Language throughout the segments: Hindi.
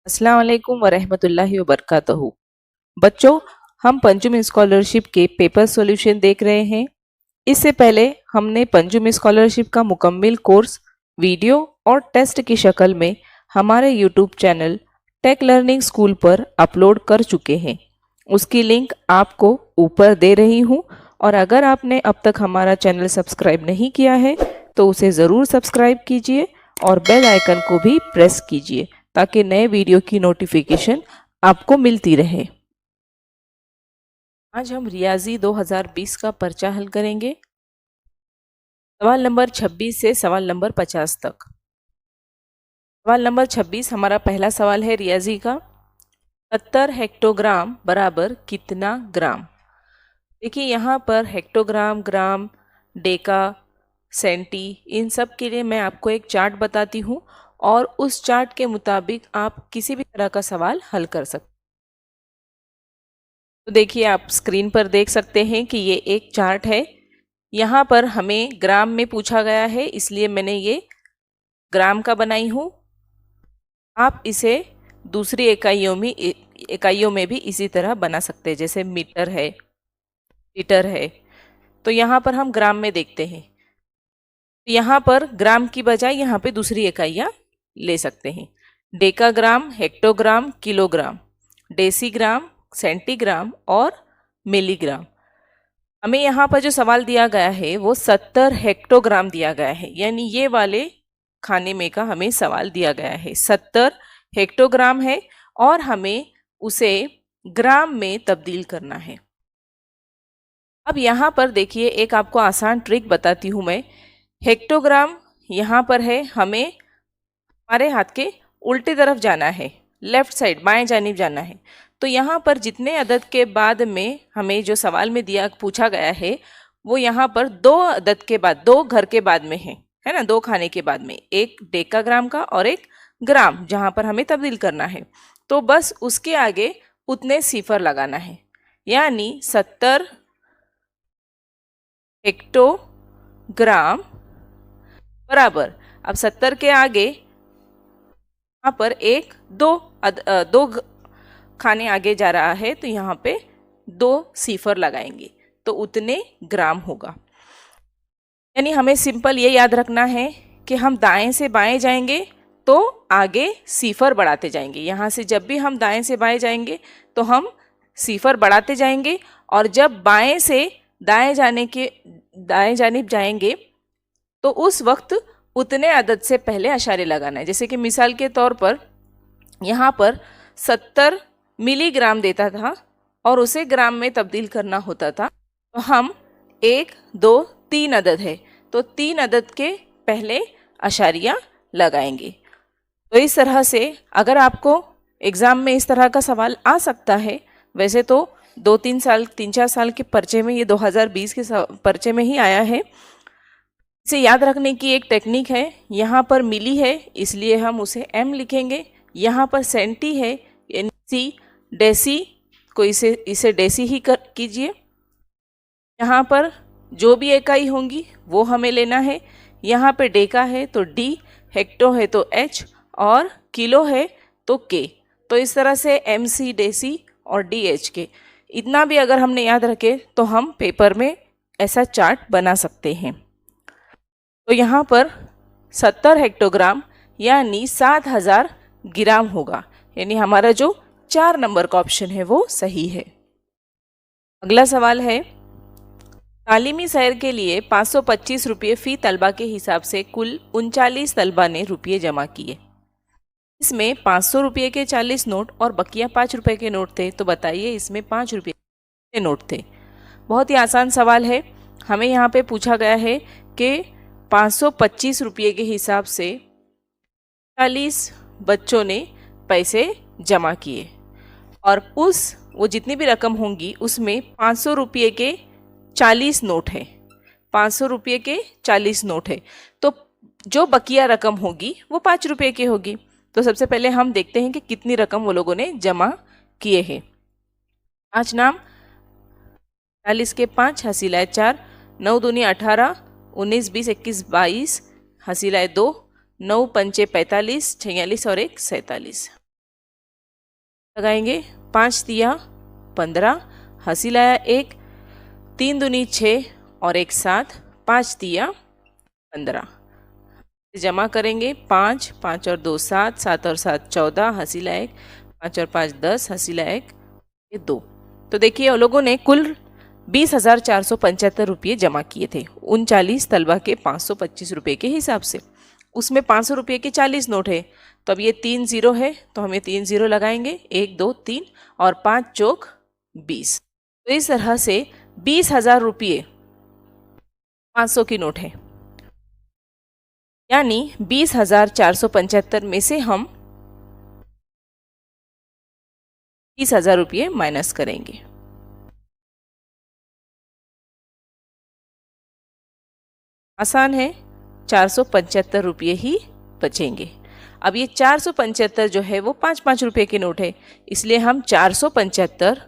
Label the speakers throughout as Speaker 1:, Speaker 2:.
Speaker 1: अस्सलाम वालेकुम वरहमतुल्लाहि वबरकातुहू। बच्चों, हम पंचम स्कॉलरशिप के पेपर सॉल्यूशन देख रहे हैं। इससे पहले हमने पंचम स्कॉलरशिप का मुकम्मल कोर्स वीडियो और टेस्ट की शक्ल में हमारे YouTube channel tech learning school पर अपलोड कर चुके हैं। उसकी लिंक आपको ऊपर दे रही हूँ, और अगर आपने अब तक हमारा चैनल सब्सक्राइब नहीं किया है तो उसे ज़रूर सब्सक्राइब कीजिए और बेल आइकन को भी प्रेस कीजिए ताकि नए वीडियो की नोटिफिकेशन आपको मिलती रहे। आज हम रियाजी 2020 का पर्चा हल करेंगे, सवाल नंबर 26 से सवाल नंबर 50 तक। सवाल नंबर 26 हमारा पहला सवाल है रियाजी का। 70 हेक्टोग्राम बराबर कितना ग्राम? देखिए यहाँ पर हेक्टोग्राम, ग्राम, डेका, सेंटी, इन सब के लिए मैं आपको एक चार्ट बताती हूँ और उस चार्ट के मुताबिक आप किसी भी तरह का सवाल हल कर सकते। तो देखिए, आप स्क्रीन पर देख सकते हैं कि ये एक चार्ट है। यहाँ पर हमें ग्राम में पूछा गया है, इसलिए मैंने ये ग्राम का बनाई हूँ। आप इसे दूसरी इकाइयों में भी इसी तरह बना सकते हैं, जैसे मीटर है, लीटर है। तो यहाँ पर हम ग्राम में देखते हैं। यहाँ पर ग्राम की बजाय यहाँ पे दूसरी इकाइयाँ ले सकते हैं। Decagram, hectogram, kilogram, decigram, centigram और मिलीग्राम। हमें यहाँ पर जो सवाल दिया गया है वो 70 हेक्टोग्राम दिया गया है, यानी ये वाले खाने में का हमें सवाल दिया गया है। 70 हेक्टोग्राम है और हमें उसे ग्राम में तब्दील करना है। अब यहाँ पर देखिए, एक आपको आसान ट्रिक बताती हूँ मैं। हेक्टोग्राम यहाँ पर है, हमें हमारे हाथ के उल्टी तरफ जाना है, लेफ्ट साइड, बाएं जानिब जाना है। तो यहाँ पर जितने अदद के बाद में हमें जो सवाल में पूछा गया है वो यहाँ पर दो अदद के बाद, दो घर के बाद में है ना, दो खाने के बाद में, एक डेकाग्राम का और एक ग्राम, जहाँ पर हमें तब्दील करना है। तो बस उसके आगे उतने सिफर लगाना है, यानी 70 हेक्टोग्राम बराबर, अब 70 के आगे यहाँ पर एक दो खाने आगे जा रहा है, तो यहाँ पे 2 सिफर लगाएंगे तो उतने ग्राम होगा। यानी हमें सिंपल ये याद रखना है कि हम दाएं से बाएं जाएंगे तो आगे सिफर बढ़ाते जाएंगे। यहाँ से जब भी हम दाएं से बाएं जाएंगे तो हम सिफर बढ़ाते जाएंगे, और जब बाएं से दाएं जानिब जाएंगे तो उस वक्त उतने अदद से पहले अशारे लगाना है। जैसे कि मिसाल के तौर पर यहाँ पर 70 मिलीग्राम देता था और उसे ग्राम में तब्दील करना होता था, तो हम 1, 2, 3 अदद है तो 3 अदद के पहले अशारिया लगाएंगे। तो इस तरह से अगर आपको एग्ज़ाम में इस तरह का सवाल आ सकता है, वैसे तो 3-4 साल के पर्चे में, ये 2020 के पर्चे में ही आया है। इसे याद रखने की एक टेक्निक है, यहाँ पर मिली है इसलिए हम उसे एम लिखेंगे, यहाँ पर सेंटी है यानी सी, डेसी को इसे डेसी ही कीजिए। यहाँ पर जो भी इकाई होंगी वो हमें लेना है। यहाँ पे डेका है तो डी, हेक्टो है तो एच और किलो है तो के। तो इस तरह से एम सी, डेसी और डी एच के, इतना भी अगर हमने याद रखे तो हम पेपर में ऐसा चार्ट बना सकते हैं। तो यहाँ पर 70 हेक्टोग्राम यानी 7000 ग्राम होगा, यानी हमारा जो 4 नंबर का ऑप्शन है वो सही है। अगला सवाल है, तालीमी सैर के लिए 525 रुपये फ़ी तलबा के हिसाब से कुल 39 तलबा ने रुपये जमा किए। इसमें 500 रुपये के 40 नोट और बकिया 5 रुपये के नोट थे, तो बताइए इसमें 5 रुपये के नोट थे। बहुत ही आसान सवाल है। हमें यहाँ पे पूछा गया है कि 525 रुपये के हिसाब से 40 बच्चों ने पैसे जमा किए, और वो जितनी भी रकम होंगी उसमें 500 रुपये के 40 नोट है, 500 रुपये के 40 नोट है, तो जो बकिया रकम होगी वो 5 रुपये की होगी। तो सबसे पहले हम देखते हैं कि कितनी रकम वो लोगों ने जमा किए हैं। 5 नाम, 40 के 5, हसीलाए 4, 9 दूनी 18, 19 20 21 22, हसीलाए 2, 9 पंचे 45, 46 और 1 47। लगाएंगे। 5 तिया 15, हंसी लाया 1, 3 दूनी 6 और 1 7, 5 तिया 15। जमा करेंगे। 5, 5 और 2 7, 7 और 7 14, हंसी लायक 5 और 5 10, हंसी लायक ये 2। तो देखिए उन लोगों ने कुल 20,475 रुपये जमा किए थे 39 तलबा के 525 रुपये के हिसाब से। उसमें 500 रुपये के 40 नोट है, तो अब ये 3 0 है तो हमें 3 0 लगाएंगे। 1 2 3 और 5 चौक 20। तो इस तरह से 20,000 रुपये 500 की नोट है, यानी 20,475 में से हम 30,000 रुपये माइनस करेंगे। आसान है, 475 रुपये ही बचेंगे। अब ये 475 जो है वो 5-5 रुपये के नोट है, इसलिए हम 475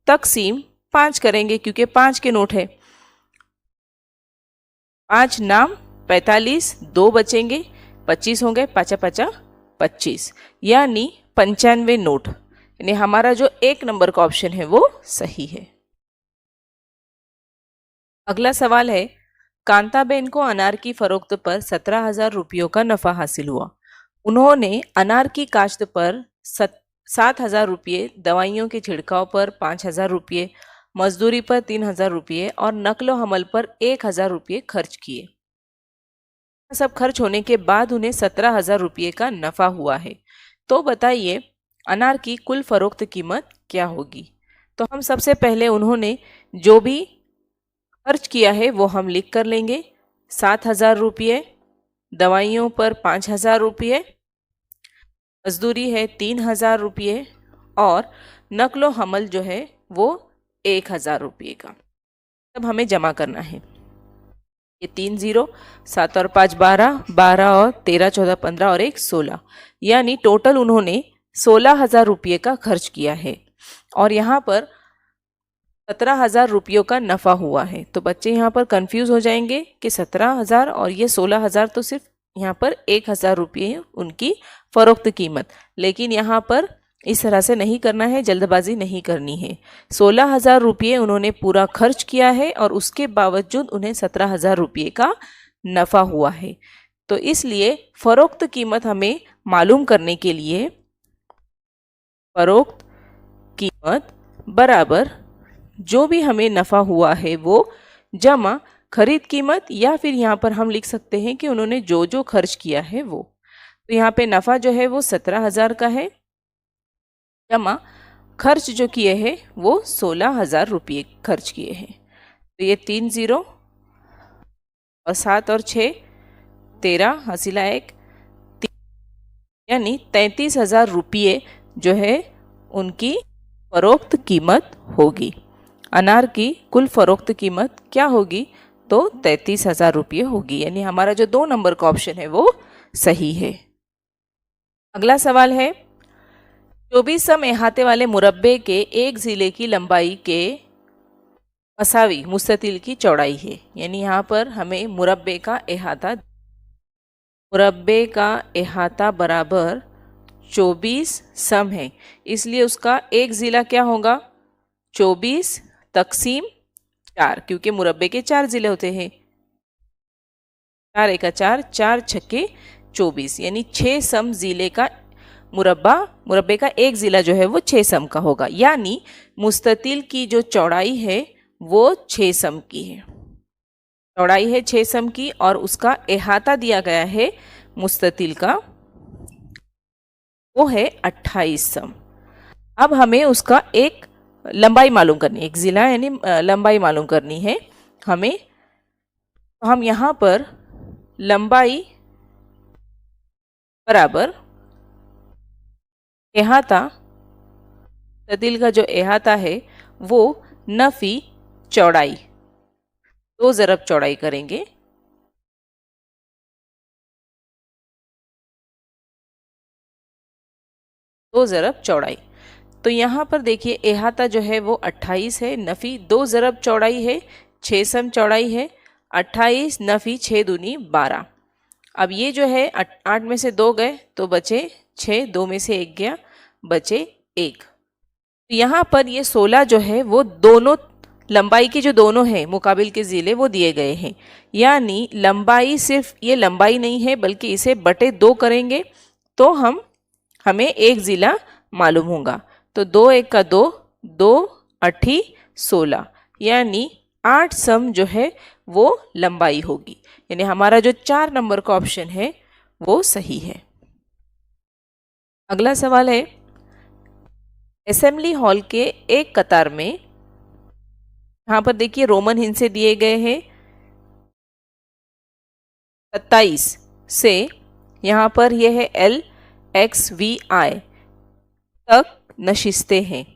Speaker 1: तकसीम 5 करेंगे क्योंकि 5 के नोट है। 5 नाम 45, 2 बचेंगे, 25 होंगे, 5 5 25, यानी 95 नोट। यानी हमारा जो 1 नंबर का ऑप्शन है वो सही है। अगला सवाल है, कांताबेन को अनार की फरोख्त पर 17,000 रुपयों का नफा हासिल हुआ। उन्होंने अनार की काश्त पर 7,000 रुपये, दवाइयों के छिड़काव पर 5,000 रुपये, मजदूरी पर 3,000 रुपये और नकलो हमल पर 1,000 रुपये खर्च किए। सब खर्च होने के बाद उन्हें 17,000 रुपये का नफा हुआ है। तो बताइए अनार की कुल फरोख्त कीमत क्या होगी। तो हम सबसे पहले उन्होंने जो भी खर्च किया है वो हम लिख कर लेंगे। 7,000 रुपये, दवाइयों पर 5,000 रुपये, मजदूरी है 3,000 रुपये और नकलो हमल जो है वो 1,000 रुपये का। तब हमें जमा करना है। ये 3 0, 7 और 5 12, 12 और 13 14 15 और 1 16, यानी टोटल उन्होंने 16,000 रुपये का खर्च किया है और यहाँ पर 17,000 रुपयों का नफा हुआ है। तो बच्चे यहाँ पर कंफ्यूज हो जाएंगे कि 17,000 और ये 16,000, तो सिर्फ यहाँ पर 1,000 रुपये उनकी फरोख्त कीमत। लेकिन यहाँ पर इस तरह से नहीं करना है, जल्दबाजी नहीं करनी है। 16,000 रुपये उन्होंने पूरा खर्च किया है और उसके बावजूद उन्हें 17,000 रुपये का नफा हुआ है। तो इसलिए फरोख्त कीमत हमें मालूम करने के लिए फरोख्त कीमत बराबर जो भी हमें नफा हुआ है वो जमा खरीद कीमत, या फिर यहाँ पर हम लिख सकते हैं कि उन्होंने जो जो खर्च किया है वो। तो यहाँ पे नफा जो है वो 17,000 का है, जमा खर्च जो किए हैं वो 16,000 रुपये खर्च किए हैं। तो ये 3 0 और 7 और 6 13, हसीला 1, यानी 33,000 रुपये जो है उनकी फरोख्त कीमत होगी। अनार की कुल फरोख्त कीमत क्या होगी, तो 33,000 रुपये होगी। यानी हमारा जो 2 नंबर का ऑप्शन है वो सही है। अगला सवाल है, 24 सम अहाते वाले मुरब्बे के एक ज़िले की लंबाई के मसावी मुस्ततिल की चौड़ाई है। यानी यहाँ पर हमें मुरब्बे का अहाता बराबर 24 सम है, इसलिए उसका एक ज़िला क्या होगा, 24 तकसीम 4, क्योंकि मुरब्बे के 4 ज़िले होते हैं। 4 एका 4, 4 छक्के 24, यानी 6 सम ज़िले का मुरब्बे का एक ज़िला जो है वो 6 सम का होगा। यानी मुस्ततिल की जो चौड़ाई है वो 6 सम की है, चौड़ाई है 6 सम की और उसका अहाता दिया गया है मुस्ततिल का, वो है 28 सम। अब हमें उसका एक लंबाई मालूम करनी है, एक ज़िला यानी लंबाई मालूम करनी है हमें। तो हम यहाँ पर लंबाई बराबर अहाता, मुस्ततिल का जो अहाता है वो नफ़ी चौड़ाई, 2 ज़रब चौड़ाई करेंगे। दो ज़रब चौड़ाई, तो यहाँ पर देखिए अहाता जो है वो 28 है, नफ़ी 2 ज़रब चौड़ाई है, 6 सम चौड़ाई है। 28 नफ़ी 6 दूनी 12। अब ये जो है 8 में से 2 गए तो बचे 6, 2 में से 1 गया, बचे 1। तो यहाँ पर ये 16 जो है वो दोनों लंबाई के जो दोनों हैं मुकाबिल के ज़िले वो दिए गए हैं, यानी लंबाई सिर्फ ये लंबाई नहीं है बल्कि इसे बटे 2 करेंगे तो हमें एक ज़िला मालूम होगा। तो 2 1 का 2, 2 8 16, यानी 8 सम जो है वो लंबाई होगी, यानी हमारा जो 4 नंबर का ऑप्शन है वो सही है। अगला सवाल है, असेंबली हॉल के एक कतार में, यहाँ पर देखिए रोमन हिंद से दिए गए हैं 27 से यहाँ पर यह है LXVI तक नशिस्ते हैं।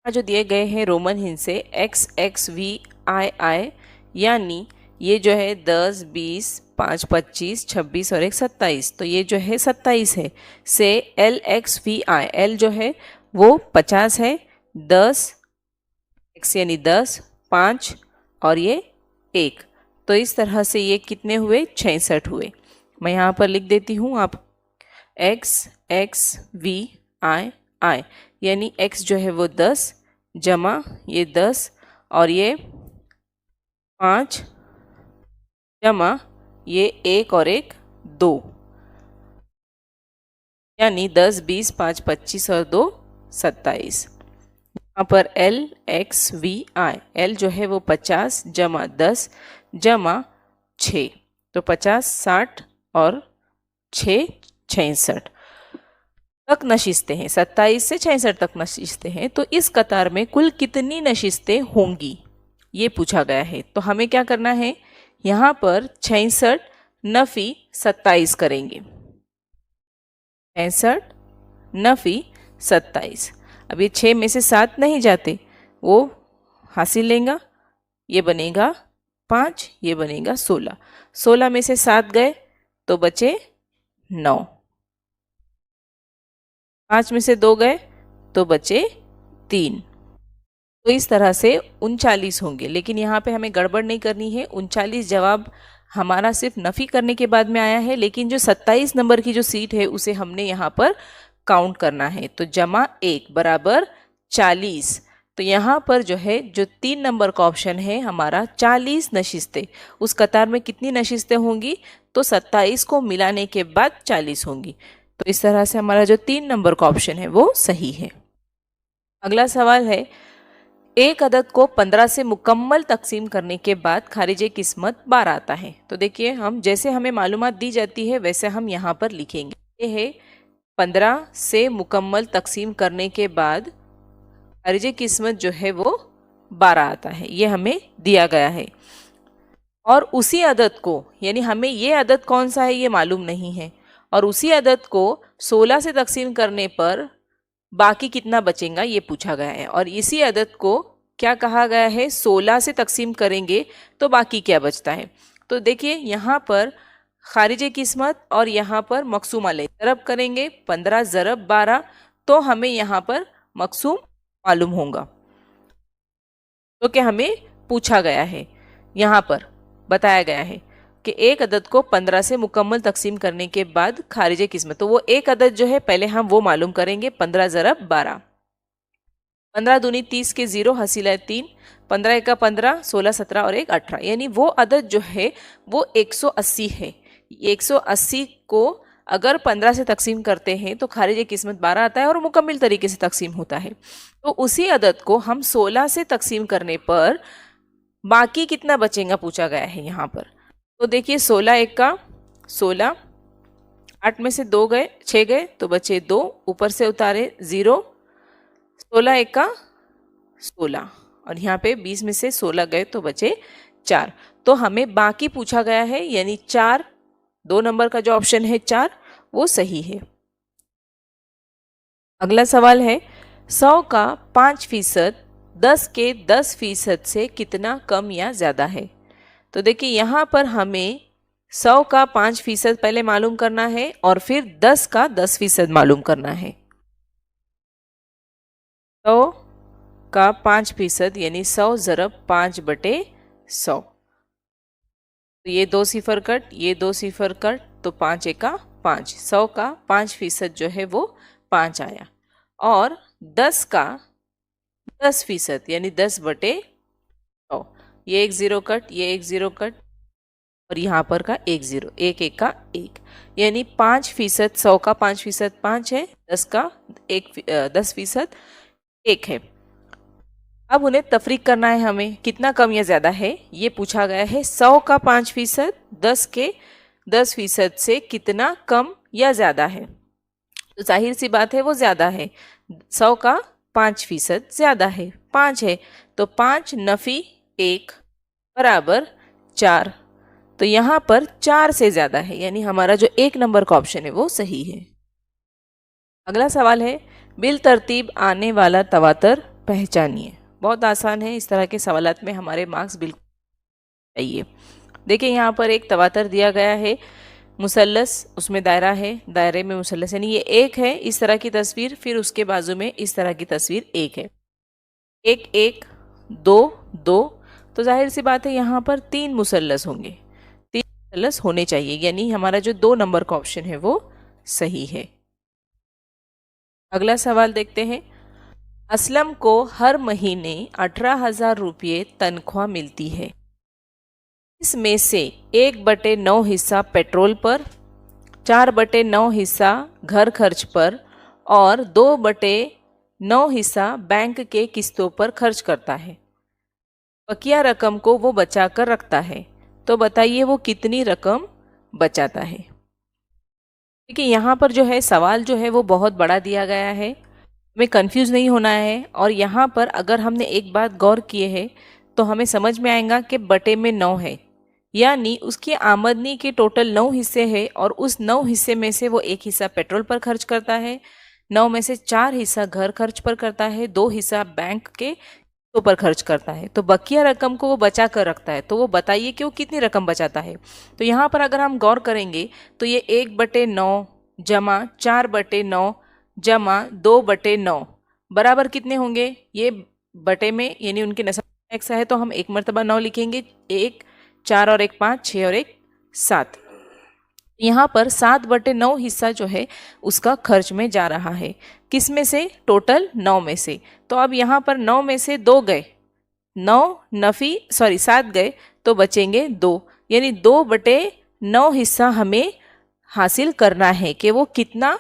Speaker 1: जो दिए गए हैं रोमन हिंद से XXVII, यानी ये जो है 10 20 5 25 26 और 1 27, तो ये जो है 27 है। से LXVI, L जो है वो 50 है, 10 X यानी 10, 5 और ये 1, तो इस तरह से ये कितने हुए 66 हुए। मैं यहाँ पर लिख देती हूँ, आप XXVII, यानी X जो है वो 10 जमा ये 10 और ये 5 जमा ये 1 और 1 2, यानी 10 20 5 25 और 2 27। यहाँ पर LXVI, L जो है वो 50 जमा 10 जमा 6, तो 50 60 और 6 66 तक नशिस्तें हैं। 27 से 66 तक नशिस्तें हैं, तो इस कतार में कुल कितनी नशिस्तें होंगी ये पूछा गया है। तो हमें क्या करना है, यहाँ पर 66 नफी 27 करेंगे, 66 नफी 27। अब ये 6 में से 7 नहीं जाते, वो हासिल लेगा, ये बनेगा 5, ये बनेगा 16, 16 में से 7 गए तो बचे 9, 5 में से 2 गए तो बचे 3, तो इस तरह से 39 होंगे। लेकिन यहाँ पे हमें गड़बड़ नहीं करनी है, 39 जवाब हमारा सिर्फ नफ़ी करने के बाद में आया है, लेकिन जो 27 नंबर की जो सीट है उसे हमने यहाँ पर काउंट करना है। तो जमा 1 बराबर 40, तो यहाँ पर जो है जो 3 नंबर का ऑप्शन है हमारा 40 नशिस्तें, उस कतार में कितनी नशिस्तें होंगी, तो 27 को मिलाने के बाद 40 होंगी। तो इस तरह से हमारा जो 3 नंबर का ऑप्शन है वो सही है। अगला सवाल है, एक अदद को 15 से मुकम्मल तकसीम करने के बाद खारिज किस्मत 12 आता है। तो देखिए, हम जैसे हमें मालूमात दी जाती है वैसे हम यहाँ पर लिखेंगे। ये है 15 से मुकम्मल तकसीम करने के बाद खारिज किस्मत जो है वो 12 आता है, ये हमें दिया गया है। और उसी अदद को, यानी हमें ये अदद कौन सा है ये मालूम नहीं है, और उसी अदद को 16 से तकसीम करने पर बाकी कितना बचेगा ये पूछा गया है। और इसी अदद को क्या कहा गया है, 16 से तकसीम करेंगे तो बाकी क्या बचता है। तो देखिए, यहाँ पर खारिज किस्मत और यहाँ पर मकसूम अलैह ज़रब करेंगे, 15 ज़रब 12, तो हमें यहाँ पर मकसूम मालूम होगा। तो क्या हमें पूछा गया है, यहाँ पर बताया गया है कि एक अदद को 15 से मुकम्मल तकसीम करने के बाद खारिज किस्मत, तो वो एक अदद जो है पहले हम वो मालूम करेंगे, 15 ज़रब 12, 15 दूनी 30 के 0 हासिल है 3, 15 एका 15, 16 17 और 1 18, यानी वो अदद जो है वो 180 है। 180 को अगर 15 से तकसीम करते हैं तो खारिज किस्मत 12 आता है और मुकम्मल तरीके से तकसीम होता है। तो उसी अदद को हम 16 से तकसीम करने पर बाकी कितना बचेगा पूछा गया है यहाँ पर। तो देखिए, 16 एक का 16, 8 में से 2 गए 6 गए तो बचे 2, ऊपर से उतारे 0, 16 एक का 16, और यहाँ पे 20 में से 16 गए तो बचे 4। तो हमें बाकी पूछा गया है, यानी 4, 2 नंबर का जो ऑप्शन है 4 वो सही है। अगला सवाल है, 100 का 5% 10 के 10% से कितना कम या ज़्यादा है। तो देखिए, यहाँ पर हमें 100 का 5% पहले मालूम करना है और फिर 10 का 10% मालूम करना है। 100 का 5% यानी 100 ज़रब 5 बटे 100, तो ये 2 सिफर कट, ये 2 सिफर कट, तो 5 एका 5, 100 का 5% जो है वो 5 आया। और 10 का 10% यानी 10/100। ये एक ज़ीरो कट, ये एक ज़ीरो कट और यहाँ पर का एक ज़ीरो, एक एक का एक, यानी 5%। 100 का 5% 5 है, 10 का 10% 1 है। अब उन्हें तफरीक करना है हमें, कितना कम या ज़्यादा है ये पूछा गया है। 100 का 5%, 10 के 10% से कितना कम या ज़्यादा है, तो जाहिर सी बात है वो ज़्यादा है। 100 का 5% ज़्यादा है, 5 है, तो 5 नफ़ी 1 बराबर 4। तो यहाँ पर 4 से ज़्यादा है, यानी हमारा जो 1 नंबर का ऑप्शन है वो सही है। अगला सवाल है, बिल तरतीब आने वाला तवातर पहचानिए। बहुत आसान है, इस तरह के सवालात में हमारे मार्क्स बिल्कुल चाहिए। देखिए यहाँ पर एक तवातर दिया गया है, मुसल्लस, उसमें दायरा है, दायरे में मुसल्लस, यानी ये एक है इस तरह की तस्वीर, फिर उसके बाजू में इस तरह की तस्वीर एक है, एक एक, दो दो, तो जाहिर सी बात है यहाँ पर 3 मुसल्लस होंगे, 3 मुसल्लस होने चाहिए, यानी हमारा जो 2 नंबर का ऑप्शन है वो सही है। अगला सवाल देखते हैं, असलम को हर महीने 18,000 रुपये तनख्वाह मिलती है, इसमें से 1/9 हिस्सा पेट्रोल पर, 4/9 हिस्सा घर खर्च पर और 2/9 हिस्सा बैंक के किस्तों पर खर्च करता है। बकिया रकम को वो बचा कर रखता है, तो बताइए वो कितनी रकम बचाता है। देखिए यहाँ पर जो है सवाल जो है वो बहुत बड़ा दिया गया है, हमें कंफ्यूज नहीं होना है। और यहाँ पर अगर हमने एक बात गौर किए है तो हमें समझ में आएगा कि बटे में 9 है, यानी उसकी आमदनी के टोटल 9 हिस्से हैं और उस 9 हिस्से में से वो 1 हिस्सा पेट्रोल पर खर्च करता है, 9 में से 4 हिस्सा घर खर्च पर करता है, 2 हिस्सा बैंक के पर खर्च करता है, तो बकिया रकम को वो बचा कर रखता है। तो वो बताइए कि वो कितनी रकम बचाता है। तो यहाँ पर अगर हम गौर करेंगे तो ये 1/9 जमा 4/9 जमा 2/9 बराबर कितने होंगे, ये बटे में यानी उनके नस्ब एक्स है तो हम एक मरतबा 9 लिखेंगे, 1 4 और 1 5, 6 और 1 7। यहाँ पर 7/9 हिस्सा जो है उसका खर्च में जा रहा है, किस में से, टोटल 9 में से। तो अब यहाँ पर 9 में से 2 गए, 7 गए तो बचेंगे 2, यानी 2/9 हिस्सा हमें हासिल करना है कि वो कितना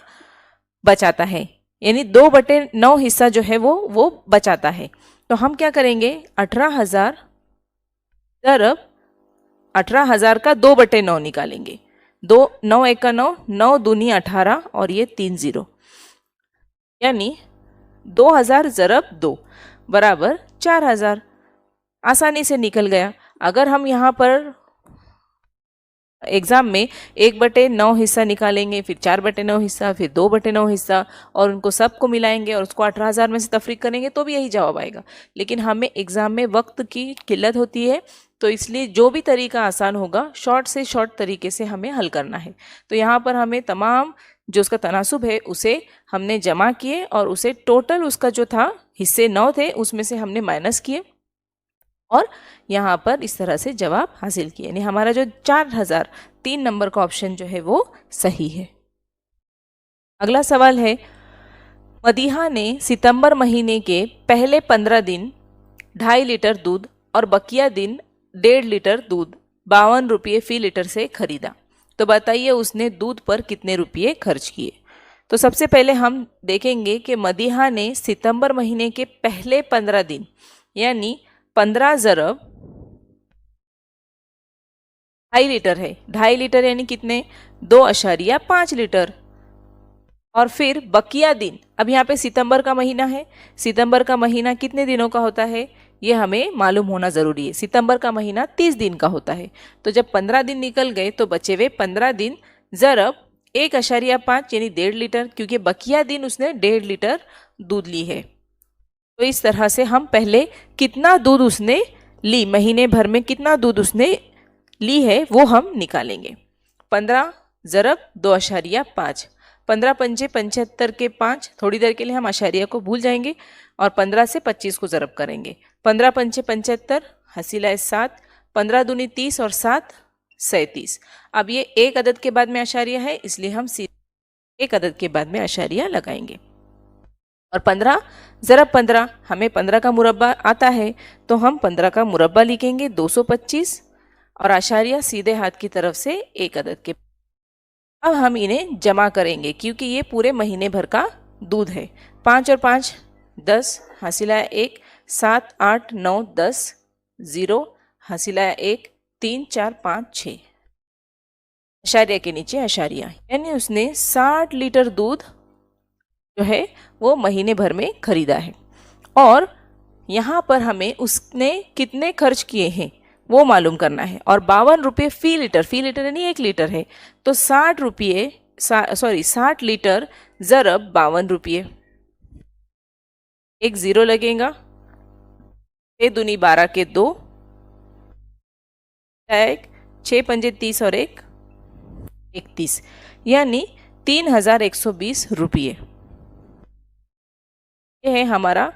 Speaker 1: बचाता है, यानी 2/9 हिस्सा जो है वो बचाता है। तो हम क्या करेंगे, 18,000 ज़रब 18,000 का 2/9 निकालेंगे, 9 1 का 9, 9 दूनी 18 और ये 3 0, यानी 2,000 ज़रब 2 बराबर 4,000। आसानी से निकल गया। अगर हम यहाँ पर एग्ज़ाम में 1/9 हिस्सा निकालेंगे, फिर 4/9 हिस्सा, फिर 2/9 हिस्सा और उनको सबको मिलाएंगे और उसको 18,000 में से तफरीक करेंगे तो भी यही जवाब आएगा। लेकिन हमें एग्ज़ाम में वक्त की किल्लत होती है, तो इसलिए जो भी तरीका आसान होगा शॉर्ट से शॉर्ट तरीके से हमें हल करना है। तो यहाँ पर हमें तमाम जो उसका तनासुब है उसे हमने जमा किए और उसे टोटल उसका जो था हिस्से 9 थे उसमें से हमने माइनस किए और यहाँ पर इस तरह से जवाब हासिल किए, यानी हमारा जो 4,003 नंबर का ऑप्शन जो है वो सही है। अगला सवाल है, मदीहा ने सितंबर महीने के पहले 15 दिन 2.5 लीटर दूध और बकिया दिन 1.5 लीटर दूध 52 रुपये फी लीटर से खरीदा, तो बताइए उसने दूध पर कितने रुपये खर्च किए। तो सबसे पहले हम देखेंगे कि मदीहा ने सितंबर महीने के पहले 15 दिन यानी 15 ज़रब 2.5 लीटर है, 2.5 लीटर यानी कितने, 2.5 लीटर। और फिर बकिया दिन, अब यहाँ पे सितंबर का महीना है, सितंबर का महीना कितने दिनों का होता है ये हमें मालूम होना ज़रूरी है। सितंबर का महीना 30 दिन का होता है, तो जब 15 दिन निकल गए तो बचे हुए 15 दिन ज़रब 1.5 यानी 1.5 लीटर, क्योंकि बकिया दिन उसने 1.5 लीटर दूध ली है। तो इस तरह से हम पहले कितना दूध उसने ली, महीने भर में कितना दूध उसने ली है वो हम निकालेंगे। 15 ज़रब 2.5, 15 पंजे 75 के 5, थोड़ी देर के लिए हम आशारिया को भूल जाएंगे और 15 से 25 को ज़रब करेंगे। 15 पंजे 75, हसीला 7, 15 दूनी 30 और 7 37। अब ये एक अदद के बाद में आशारिया है, इसलिए हम एक अदद के बाद में आशारिया लगाएंगे। और 15 ज़रब 15, हमें 15 का मुरब्बा आता है तो हम 15 का मुरब्बा लिखेंगे 225 और आशारिया सीधे हाथ की तरफ से एक अदद के। अब हम इन्हें जमा करेंगे क्योंकि ये पूरे महीने भर का दूध है। 5 और 5 10, हासिला 1, 7 8 9 10, 0, हासिला 1, 3 4 5 6, आशारिया के नीचे आशारिया, यानी उसने 60 लीटर दूध जो है वो महीने भर में खरीदा है। और यहाँ पर हमें उसने कितने खर्च किए हैं वो मालूम करना है। और 52 रुपये फी लीटर यानी 1 लीटर है, तो 60 लीटर ज़रब 52 रुपये, एक ज़ीरो लगेगा, 6 दूनी 12 के 2, 6 पंजे 30 और 1 31, यानी 3120 रुपये। ये है हमारा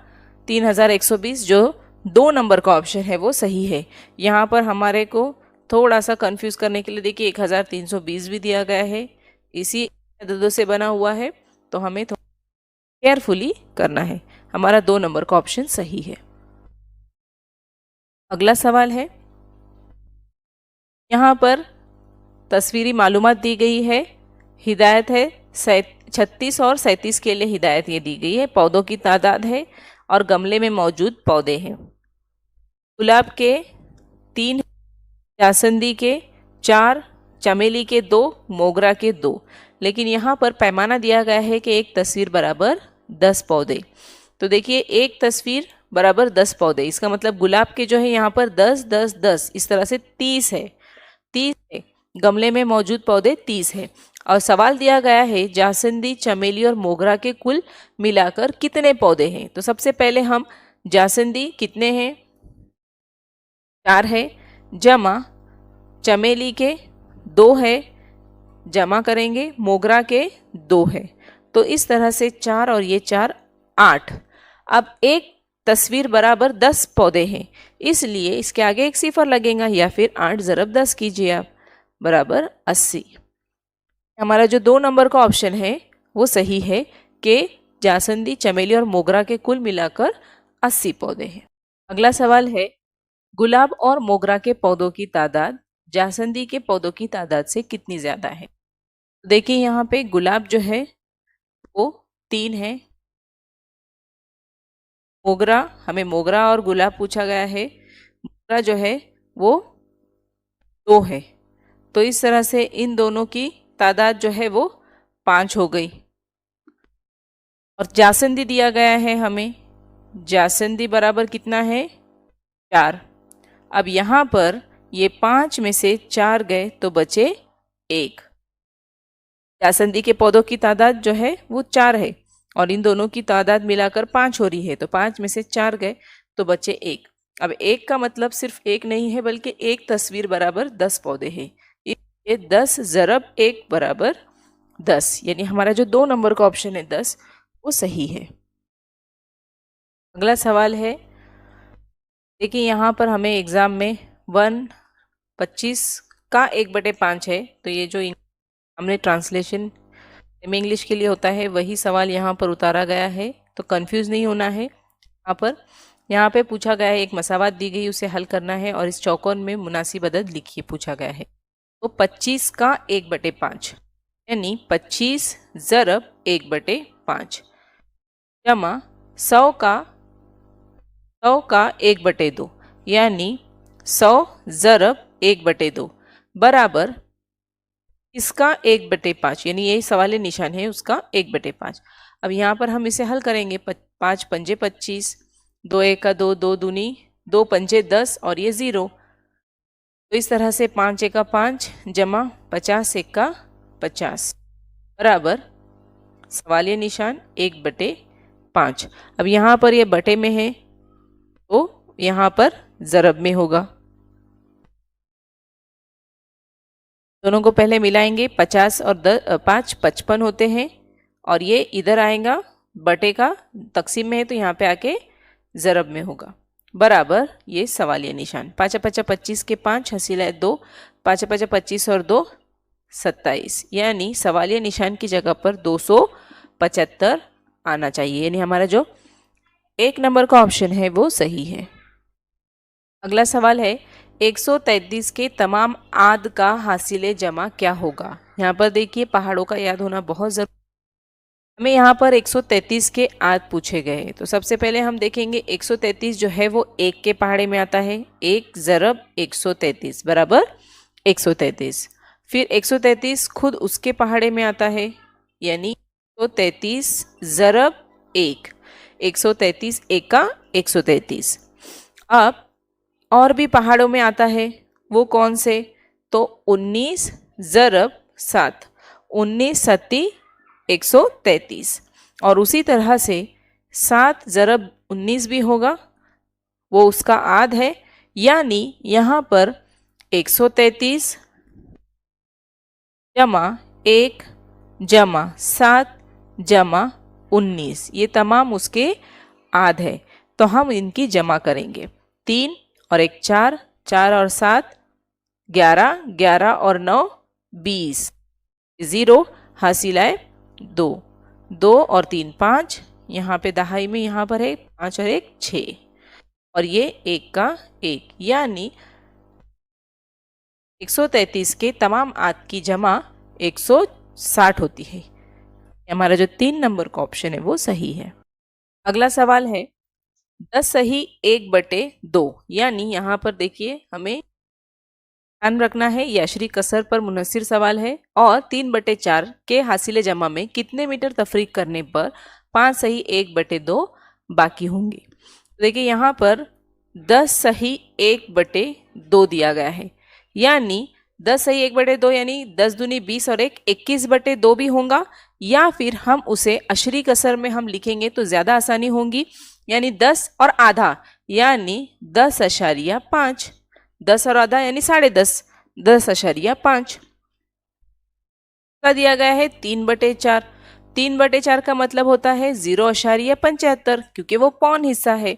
Speaker 1: 3120, जो 2 नंबर का ऑप्शन है वो सही है। यहाँ पर हमारे को थोड़ा सा कंफ्यूज करने के लिए देखिए 1320 भी दिया गया है, इसी अददों से बना हुआ है, तो हमें थोड़ा केयरफुली करना है। हमारा 2 नंबर का ऑप्शन सही है। अगला सवाल है, यहाँ पर तस्वीरी मालूमात दी गई है, हिदायत है 36 और 37 के लिए हिदायत ये दी गई है, पौधों की तादाद है और गमले में मौजूद पौधे हैं। गुलाब के 3, जासंदी के 4, चमेली के 2, मोगरा के 2, लेकिन यहाँ पर पैमाना दिया गया है कि एक तस्वीर बराबर 10 पौधे। तो देखिए एक तस्वीर बराबर 10 पौधे, इसका मतलब गुलाब के जो है यहाँ पर 10 10 10 इस तरह से 30 है, 30 है। गमले में मौजूद पौधे 30 है। और सवाल दिया गया है जासंदी, चमेली और मोगरा के कुल मिलाकर कितने पौधे हैं। तो सबसे पहले हम जासंदी कितने हैं, 4 है, जमा चमेली के 2 है, जमा करेंगे मोगरा के 2 है, तो इस तरह से 4 और ये 4 8। अब एक तस्वीर बराबर 10 पौधे हैं, इसलिए इसके आगे एक सिफर लगेगा या फिर 8 ज़रब 10 कीजिए आप, बराबर 80। हमारा जो 2 नंबर का ऑप्शन है वो सही है कि जासंदी, चमेली और मोगरा के कुल मिलाकर 80 पौधे हैं। अगला सवाल है, गुलाब और मोगरा के पौधों की तादाद जासंदी के पौधों की तादाद से कितनी ज़्यादा है। देखिए यहाँ पे गुलाब जो है वो 3 है, मोगरा, हमें मोगरा और गुलाब पूछा गया है, मोगरा जो है वो 2 है, तो इस तरह से इन दोनों की तादाद जो है वो 5 हो गई। और जासंदी दिया गया है हमें, जासंदी बराबर कितना है 4। अब यहाँ पर ये 5 में से 4 गए तो बचे 1। जासंदी के पौधों की तादाद जो है वो 4 है और इन दोनों की तादाद मिलाकर 5 हो रही है, तो 5 में से 4 गए तो बचे 1। अब 1 का मतलब सिर्फ 1 नहीं है बल्कि एक तस्वीर बराबर 10 पौधे हैं, ये 10 ज़रब 1 बराबर 10, यानी हमारा जो 2 नंबर का ऑप्शन है 10 वो सही है। अगला सवाल है, देखिए यहाँ पर हमें एग्ज़ाम में 1/25 का 1/5 है, तो ये जो हमने ट्रांसलेशन सेमी इंग्लिश के लिए होता है वही सवाल यहाँ पर उतारा गया है, तो कंफ्यूज नहीं होना है। यहाँ पे पूछा गया है, एक मसावात दी गई उसे हल करना है और इस चौकोन में मुनासिब अदद लिखिए पूछा गया है। तो 25 का 1/5 यानी 25 ज़रब 1/5 जमा 100 का 1/2 यानी 100 ज़रब 1/2 बराबर इसका 1/5, यानी यही सवाल निशान है उसका 1/5। अब यहाँ पर हम इसे हल करेंगे, 5 पंजे 25, 2 1 का 2, 2 दूनी 2 पंजे 10 और ये 0, तो इस तरह से 5 1 का 5 जमा 50 1 का 50 बराबर सवालिया निशान 1/5। अब यहाँ पर ये बटे में है तो यहाँ पर ज़रब में होगा। दोनों को पहले मिलाएंगे, 50 और 5 55 होते हैं और ये इधर आएगा, बटे का तकसीम में है तो यहाँ पे आके ज़रब में होगा, बराबर ये सवालिया निशान। 5 5 25 के 5 हसीला 2, 5 5 25 और 2 27, यानी सवालिया निशान की जगह पर 275 आना चाहिए, यानी हमारा जो 1 नंबर का ऑप्शन है वो सही है। अगला सवाल है 133 के तमाम आद का हासिले जमा क्या होगा। यहाँ पर देखिए पहाड़ों का याद होना बहुत जरूरी। हमें यहाँ पर 133 के आद पूछे गए, तो सबसे पहले हम देखेंगे 133 जो है वो 1 के पहाड़े में आता है। 1 ज़रब 133 बराबर 133। फिर 133 खुद उसके पहाड़े में आता है, यानी 133 ज़रब 1, 133 एक का 133। अब और भी पहाड़ों में आता है, वो कौन से, तो 19 ज़रब 7, 19 सत्ती 133। और उसी तरह से 7 ज़रब 19 भी होगा, वो उसका आध है, यानी यहाँ पर 133 जमा 1 जमा 7 जमा 19, ये तमाम उसके आध है। तो हम इनकी जमा करेंगे। 3 और 1 4, 4 और 7 11, 11 और 9 20, 0 हासिल आए 2, 2 और 3 5, यहाँ पे दहाई में यहाँ पर है 5 और 1 6, और ये 1 का 1, यानी 133 के तमाम आद की जमा 160 होती है। हमारा जो 3 नंबर का ऑप्शन है वो सही है। अगला सवाल है 10 सही 1/2, यानी यहाँ पर देखिए हमें ध्यान रखना है, ये अशरी कसर पर मुनसिर सवाल है। और 3/4 के हासिले जमा में कितने मीटर तफरीक करने पर 5 सही 1/2 बाकी होंगे। तो देखिए यहाँ पर 10 सही 1/2 दिया गया है, यानी 10 सही 1/2 यानी 10 दूनी 20 और 1 21/2 भी होगा, या फिर हम उसे अशरी कसर में हम लिखेंगे तो ज़्यादा आसानी होगी, यानी 10 और आधा यानी 10.5, 10 और आधा यानी 10.5, 10.5 का दिया गया है 3/4। 3/4 का मतलब होता है 0.75, क्योंकि वो पौन हिस्सा है।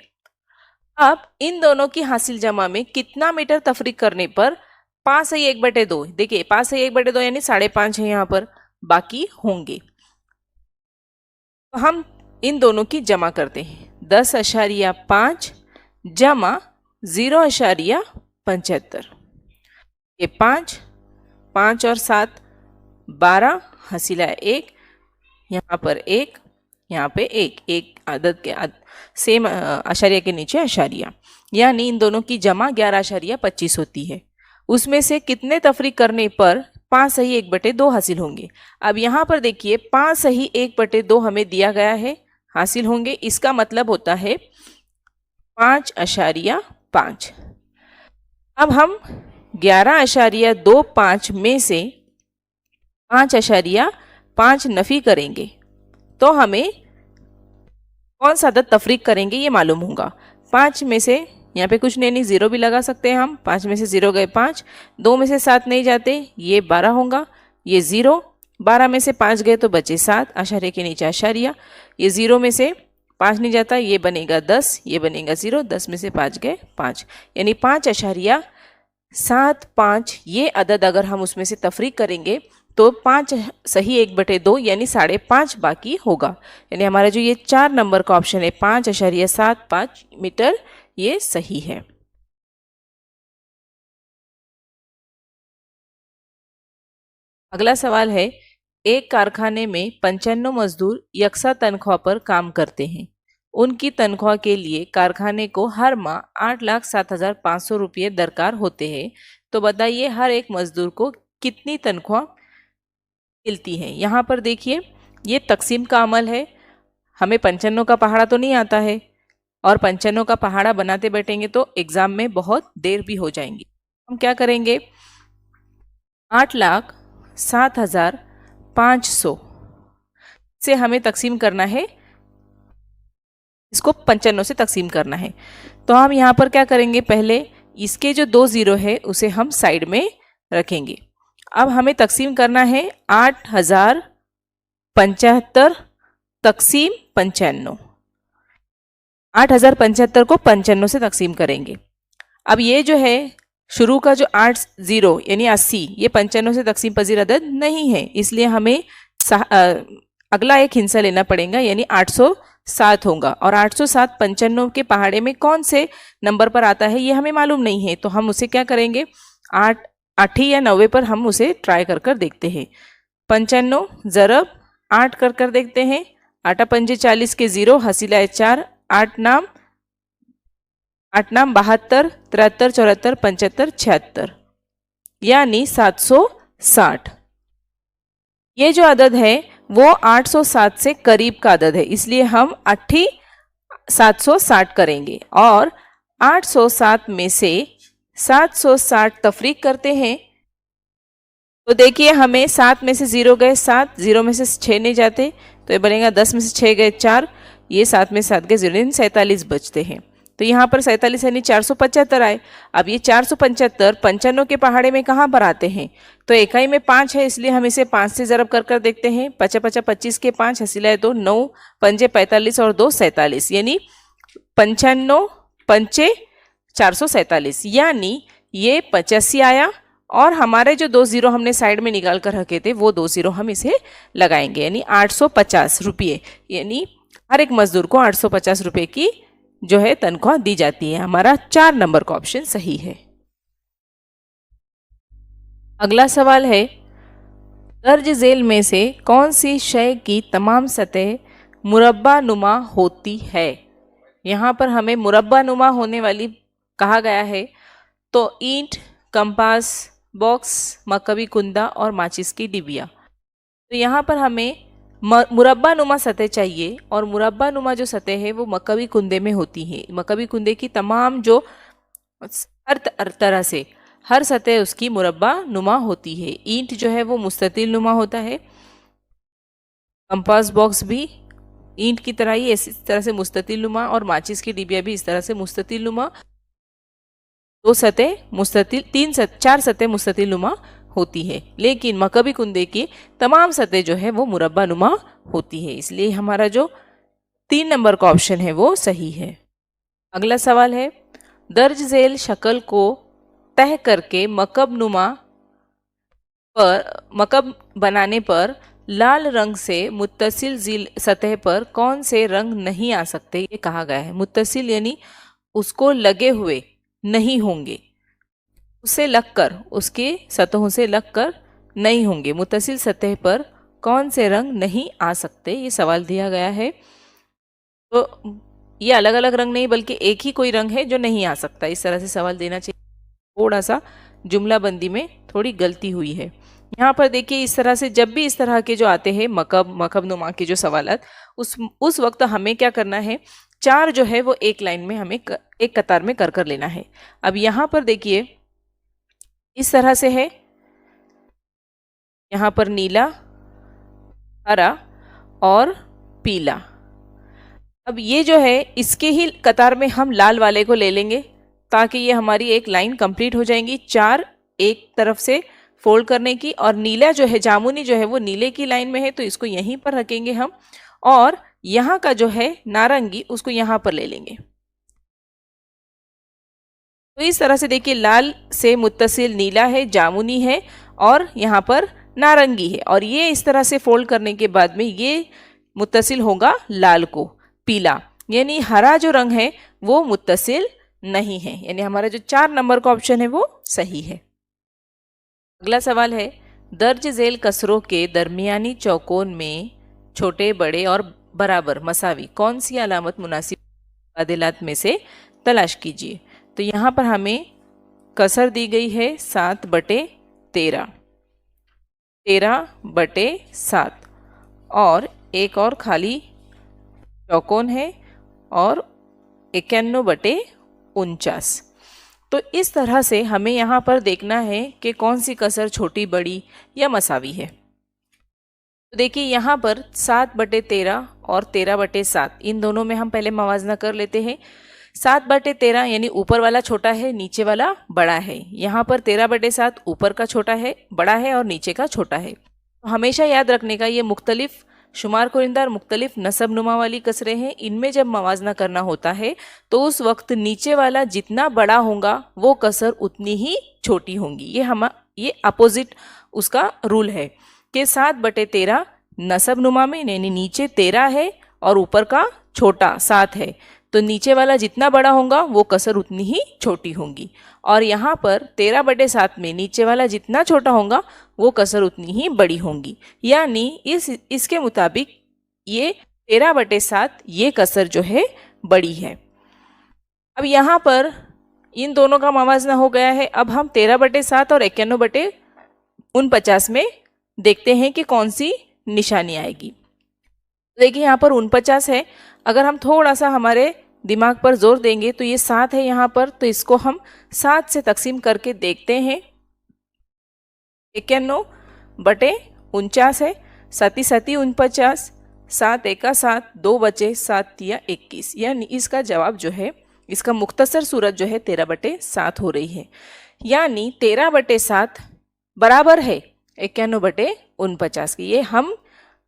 Speaker 1: अब इन दोनों की हासिल जमा में कितना मीटर तफरीक करने पर 5 सही 1/2, देखिए 5 सही 1/2 यानी 5.5 है यहाँ पर, बाकी होंगे। तो हम इन दोनों की जमा करते हैं। 10.5 जमा 0.75, ये 5, 5 और 7 12 हासिला 1, यहाँ पर 1, यहाँ पे 1, एक आदत के सेम आशारिया के नीचे आशारिया, यानी इन दोनों की जमा 11.25 होती है। उसमें से कितने तफरीक करने पर 5 सही 1/2 हासिल होंगे। अब यहाँ पर देखिए 5 सही 1/2 हमें दिया गया है, हासिल होंगे, इसका मतलब होता है 5.5। अब हम 11.25 में से 5.5 नफी करेंगे तो हमें कौन सा अदद तफरीक करेंगे ये मालूम होगा। 5 में से यहाँ पे कुछ नहीं, 0 भी लगा सकते हैं हम। 5 में से 0 गए 5, 2 में से 7 नहीं जाते, ये 12 होगा, ये 0, 12 में से 5 गए तो बचे 7, आशारे के नीचे आशारिया, ये 0 में से 5 नहीं जाता, ये बनेगा 10, ये बनेगा 0, 10 में से 5 गए 5, यानी 5.75, ये अदद अगर हम उसमें से तफरीक करेंगे तो 5 सही 1/2 यानी 5.5 बाकी होगा, यानी हमारा जो ये 4 नंबर का ऑप्शन है 5.75 मीटर, ये सही है। अगला सवाल है, एक कारखाने में 95 मजदूर यकसा तनख्वाह पर काम करते हैं। उनकी तनख्वाह के लिए कारखाने को हर माह 8,07,500 रुपये दरकार होते हैं। तो बताइए हर एक मजदूर को कितनी तनख्वाह मिलती है। यहाँ पर देखिए ये तकसीम का अमल है, हमें 95 का पहाड़ा तो नहीं आता है, और 95 का पहाड़ा बनाते बैठेंगे तो एग्जाम में बहुत देर भी हो जाएंगी। हम क्या करेंगे, 8,07,500 से हमें तकसीम करना है, इसको 95 से तकसीम करना है। तो हम यहाँ पर क्या करेंगे, पहले इसके जो 2 0 है उसे हम साइड में रखेंगे। अब हमें तकसीम करना है 8,075 तकसीम 95, 8,075 को 95 से तकसीम करेंगे। अब ये जो है शुरू का जो 80 यानी 80, ये 95 से तकसीम पजीर अदद नहीं है, इसलिए हमें अगला एक हिस्सा लेना पड़ेगा, यानी 807 होगा। और 807 95 के पहाड़े में कौन से नंबर पर आता है ये हमें मालूम नहीं है, तो हम उसे क्या करेंगे, 8 या 90 पर हम उसे ट्राई कर देखते हैं। 95 ज़रब 8 कर देखते हैं। 8 पंजे 40 के 0, हसीला 4, 8 नाम 72, 73, 74, 75, 76, यानी 760। ये जो अदद है वो 807 से करीब का अदद है, इसलिए हम 760 करेंगे। और 807 में से 760 तफरीक करते हैं तो देखिए हमें 7 में से 0 गए 7, 0 में से 6 नहीं जाते तो ये बनेगा 10 में से 6 गए 4, ये 7 में से 7 गए 0, 47 बचते हैं। तो यहाँ पर 47 यानी 475 आए। अब ये 475 95 के पहाड़े में कहाँ पर आते हैं, तो इकाई में 5 है, इसलिए हम इसे 5 से ज़रब कर देखते हैं। 5 5 25 के 5, हसीला 2, 9 पंजे 45 और 2 47, यानी 95 पंचे 447, यानी ये 85 आया। और हमारे जो 2 0 हमने साइड में निकाल कर रखे थे वो 2 0 हम इसे लगाएंगे, यानी 850 रुपये, यानी हर एक मजदूर को 850 रुपये की जो है तनख्वाह दी जाती है। हमारा 4 नंबर का ऑप्शन सही है। अगला सवाल है, दर्ज झेल में से कौन सी शय की तमाम सतह मुरब्बा नुमा होती है। यहाँ पर हमें मुरब्बा नुमा होने वाली कहा गया है, तो ईंट, कंपास बॉक्स, मकबी कुंदा और माचिस की डिबिया। तो यहाँ पर हमें मुरब्बा नुमा सतह चाहिए, और मुरब्बा नुमा जो सतह है वो मकबी कुंदे में होती है। मकबी कुंदे की तमाम जो हर तरह से हर सतह उसकी मुरब्बा नुमा होती है। ईंट जो है वो मुस्ततिल नुमा होता है, कंपास बॉक्स भी ईंट की तरह ही इस तरह से मुस्ततिल नुमा, और माचिस की डिबिया भी इस तरह से मुस्ततिल नुमा। 2 सतह मुस्ततिल, 4 सतह मुस्ततिल नुमा होती है, लेकिन मकबी कुंदे की तमाम सतह जो है वो मुरब्बा नुमा होती है, इसलिए हमारा जो 3 नंबर का ऑप्शन है वो सही है। अगला सवाल है, दर्ज झेल शक्ल को तह करके मकब बनाने पर लाल रंग से मुत्तसिल सतह पर कौन से रंग नहीं आ सकते, ये कहा गया है। मुत्तसिल यानी उसको लगे हुए नहीं होंगे, उससे लगकर, उसके सतहों से लगकर नहीं होंगे। मुत्तसिल सतह पर कौन से रंग नहीं आ सकते, ये सवाल दिया गया है। तो ये अलग अलग रंग नहीं बल्कि एक ही कोई रंग है जो नहीं आ सकता, इस तरह से सवाल देना चाहिए। थोड़ा सा जुमला बंदी में थोड़ी गलती हुई है। यहाँ पर देखिए इस तरह से जब भी इस तरह के जो आते हैं मकब नुमा के जो सवाल, उस वक्त हमें क्या करना है, 4 जो है वो एक लाइन में हमें एक कतार में कर लेना है। अब यहाँ पर देखिए इस तरह से है, यहाँ पर नीला, हरा और पीला। अब ये जो है इसके ही कतार में हम लाल वाले को ले लेंगे ताकि ये हमारी एक लाइन कंप्लीट हो जाएंगी। 4 एक तरफ से फोल्ड करने की, और नीला जो है, जामुनी जो है वो नीले की लाइन में है तो इसको यहीं पर रखेंगे हम, और यहाँ का जो है नारंगी उसको यहाँ पर ले लेंगे। तो इस तरह से देखिए लाल से मुत्तसिल नीला है, जामुनी है और यहाँ पर नारंगी है, और ये इस तरह से फोल्ड करने के बाद में ये मुत्तसिल होगा लाल को पीला, यानी हरा जो रंग है वो मुत्तसिल नहीं है, यानी हमारा जो 4 नंबर का ऑप्शन है वो सही है। अगला सवाल है, दर्ज झेल कसरों के दरमियानी चौकोन में छोटे, बड़े और बराबर मसावी कौन सी अलामत मुनासिब मुबादिलात में से तलाश कीजिए। तो यहाँ पर हमें कसर दी गई है 7/13, 13/7, और एक और खाली चौकोन है और 51/49। तो इस तरह से हमें यहाँ पर देखना है कि कौन सी कसर छोटी, बड़ी या मसावी है। तो देखिए यहाँ पर 7/13 और 13/7 इन दोनों में हम पहले मवाजना कर लेते हैं। 7/13 यानी ऊपर वाला छोटा है, नीचे वाला बड़ा है। यहाँ पर 13/7 ऊपर का छोटा है, बड़ा है, और नीचे का छोटा है। तो हमेशा याद रखने का, ये मुख्तलिफ शुमार कुरिंदा और मुख्तलिफ नसब नुमा वाली कसरें हैं। इनमें जब मवाजना करना होता है तो उस वक्त नीचे वाला जितना बड़ा होगा वो कसर उतनी ही छोटी होंगी। ये अपोजिट उसका रूल है कि 7/13 नसब नुमा में, यानी नीचे 13 है और ऊपर का छोटा 7 है, तो नीचे वाला जितना बड़ा होगा वो कसर उतनी ही छोटी होगी। और यहाँ पर 13/7 में नीचे वाला जितना छोटा होगा वो कसर उतनी ही बड़ी होगी, यानी इसके मुताबिक ये 13/7 ये कसर जो है बड़ी है। अब यहाँ पर इन दोनों का मवाजना हो गया है। अब हम 13/7 और 51/49 में देखते हैं कि कौन सी निशानी आएगी। देखिए यहाँ पर 49 है, अगर हम थोड़ा सा हमारे दिमाग पर जोर देंगे तो ये 7 है यहाँ पर, तो इसको हम 7 से तकसीम करके देखते हैं। 51/49 है, 7 7 49, 7 1 7, 2 बचे 7 या 21, यानी इसका जवाब जो है, इसका मुख्तसर सूरत जो है 13/7 हो रही है। यानी 13/7 बराबर है 51/49 की। ये हम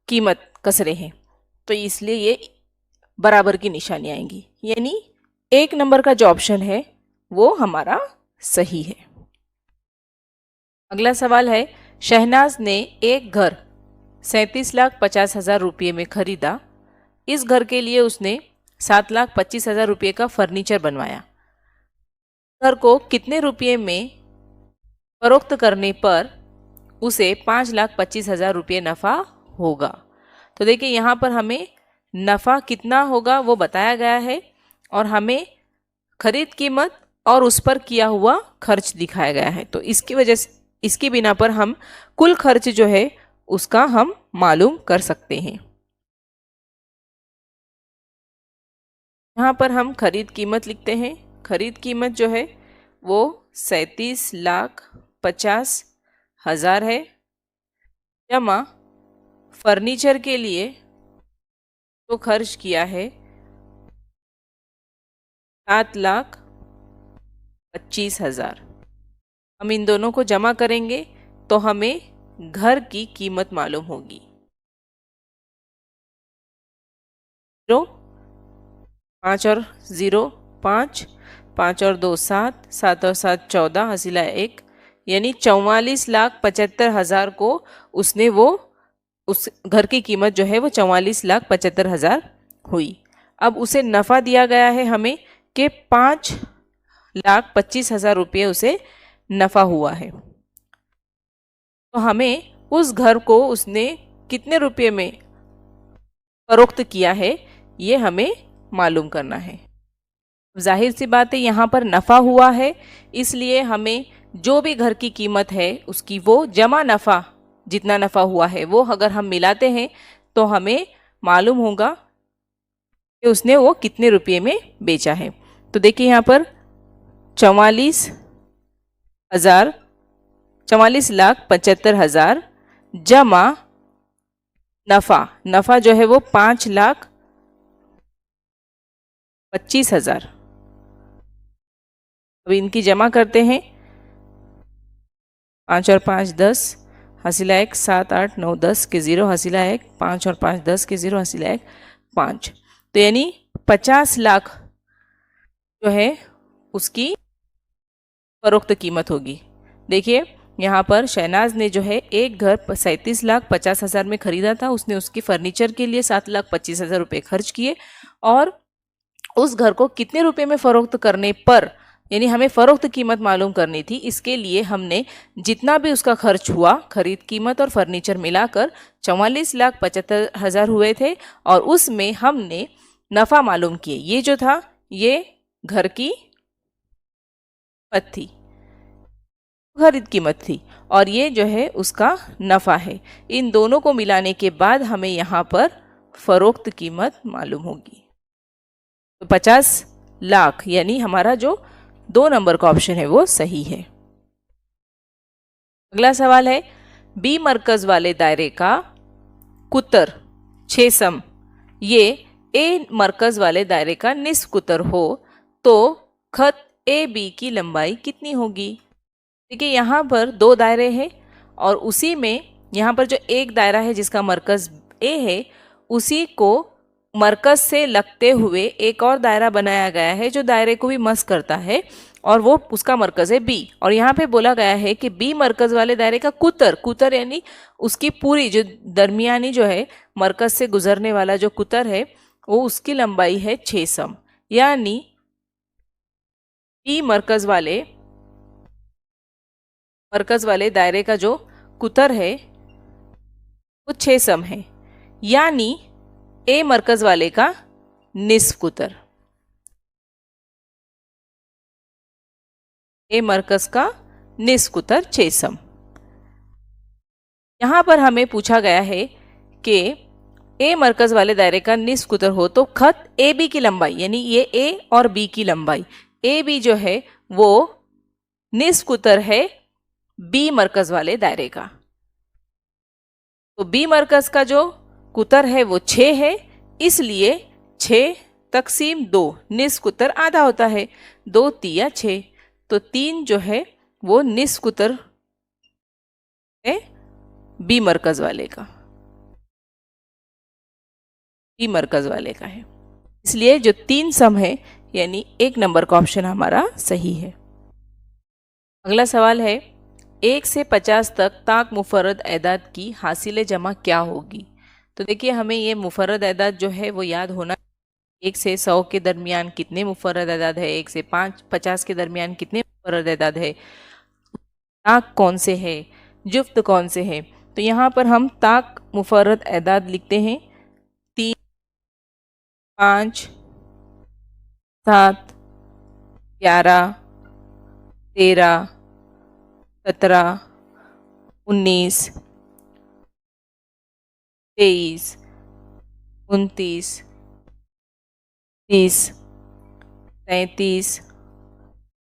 Speaker 1: कीमत कस रहे हैं तो इसलिए ये बराबर की निशानी आएंगी, यानी 1 नंबर का जो ऑप्शन है वो हमारा सही है। अगला सवाल है, शहनाज ने एक घर 37,50,000 रुपये में खरीदा। इस घर के लिए उसने 7,25,000 रुपये का फर्नीचर बनवाया। घर को कितने रुपये में फरोख्त करने पर उसे 5,25,000 रुपये नफ़ा होगा? तो देखिए यहाँ पर हमें नफ़ा कितना होगा वो बताया गया है और हमें खरीद कीमत और उस पर किया हुआ खर्च दिखाया गया है। तो इसकी वजह से, इसकी बिना पर हम कुल खर्च जो है उसका हम मालूम कर सकते हैं। यहाँ पर हम खरीद कीमत लिखते हैं। खरीद कीमत जो है वो 37,50,000 है, जमा फर्नीचर के लिए तो खर्च किया है 7,25,000। हम इन दोनों को जमा करेंगे तो हमें घर की कीमत मालूम होगी। 5 और 0 5, 5 और 2 7, 7 और 7 14, हसीला 1, यानी 44,75,000 को उसने वो उस घर की कीमत जो है वो 44,75,000 हुई। अब उसे नफ़ा दिया गया है हमें कि 5,25,000 रुपये उसे नफ़ा हुआ है। तो हमें उस घर को उसने कितने रुपये में फरोख्त किया है ये हमें मालूम करना है। जाहिर सी बात है यहाँ पर नफ़ा हुआ है, इसलिए हमें जो भी घर की कीमत है उसकी वो जमा नफ़ा, जितना नफ़ा हुआ है वो अगर हम मिलाते हैं तो हमें मालूम होगा कि उसने वो कितने रुपये में बेचा है। तो देखिए यहाँ पर 44,75,000 जमा नफ़ा जो है वो 5,25,000। अब इनकी जमा करते हैं। 5 और 5 10, हसीला 1, 7 8 9 10 के 0, हसीला 1, 5 और 5 10 के 0, हसीला 1 5। तो यानी 50 लाख जो है उसकी फरोख्त कीमत होगी। देखिए यहाँ पर शहनाज ने जो है एक घर 37,50,000 में खरीदा था। उसने उसकी फर्नीचर के लिए 7,25,000 रुपये खर्च किए और उस घर को कितने रुपए में फ़रोख्त करने पर, यानी हमें फ़रोख्त कीमत मालूम करनी थी, इसके लिए हमने जितना भी उसका खर्च हुआ खरीद कीमत और फर्नीचर मिलाकर 44,75,000 हुए थे और उसमें हमने नफ़ा मालूम किए। ये जो था ये घर की कीमत थी, खरीद कीमत थी, और ये जो है उसका नफ़ा है। इन दोनों को मिलाने के बाद हमें यहाँ पर फ़रोख्त कीमत मालूम होगी। तो 50 लाख यानी हमारा जो 2 नंबर का ऑप्शन है वो सही है। अगला सवाल है, बी मरकज वाले दायरे का कुतर 6 सम ये ए मरकज वाले दायरे का निस्फ कुतर हो तो खत ए बी की लंबाई कितनी होगी? देखिए यहाँ पर 2 दायरे हैं और उसी में यहाँ पर जो एक दायरा है जिसका मरकज ए है उसी को मरकज से लगते हुए एक और दायरा बनाया गया है जो दायरे को भी मस करता है और वो उसका मरकज है बी। और यहाँ पे बोला गया है कि बी मरकज वाले दायरे का कुतर, कुतर यानी उसकी पूरी जो दरमियानी जो है मरकज से गुजरने वाला जो कुतर है वो उसकी लंबाई है 6 सम। यानी बी मरकज वाले दायरे का जो कुतर है वो 6 सम है। यानी ए मरकज वाले का निस्फ कुतर, ए मरकज का निस्फ कुतर 6 सम। यहां पर हमें पूछा गया है कि ए मरकज वाले दायरे का निस्फ कुतर हो तो खत ए बी की लंबाई, यानी ये ए और बी की लंबाई, ए बी जो है वो निस्फ कुतर है बी मरकज वाले दायरे का। तो बी मरकज का जो कुतर है वो 6 है, इसलिए 6 तकसीम 2 निस्फ कुतर आधा होता है, 2 तिया 6, तो 3 जो है वो निस्फ कुतर है बी मरकज वाले का, बी मरकज वाले का है। इसलिए जो 3 सम है यानी 1 नंबर का ऑप्शन हमारा सही है। अगला सवाल है 1 से 50 तक ताक मुफर्रद एदाद की हासिल जमा क्या होगी। तो देखिए हमें ये मुफर्रद एदाद जो है वो याद होना, 1 से 100 के दरमियान कितने मुफर्रद एदाद है, 1 से 50 के दरमियान कितने मुफर्रद एदाद है, ताक कौन से है, जुफ्त कौन से है। तो यहाँ पर हम ताक मुफर्रद एदाद लिखते हैं 3, 5, 7, 11, 13, 17, 19, 23, 29, 30, 33,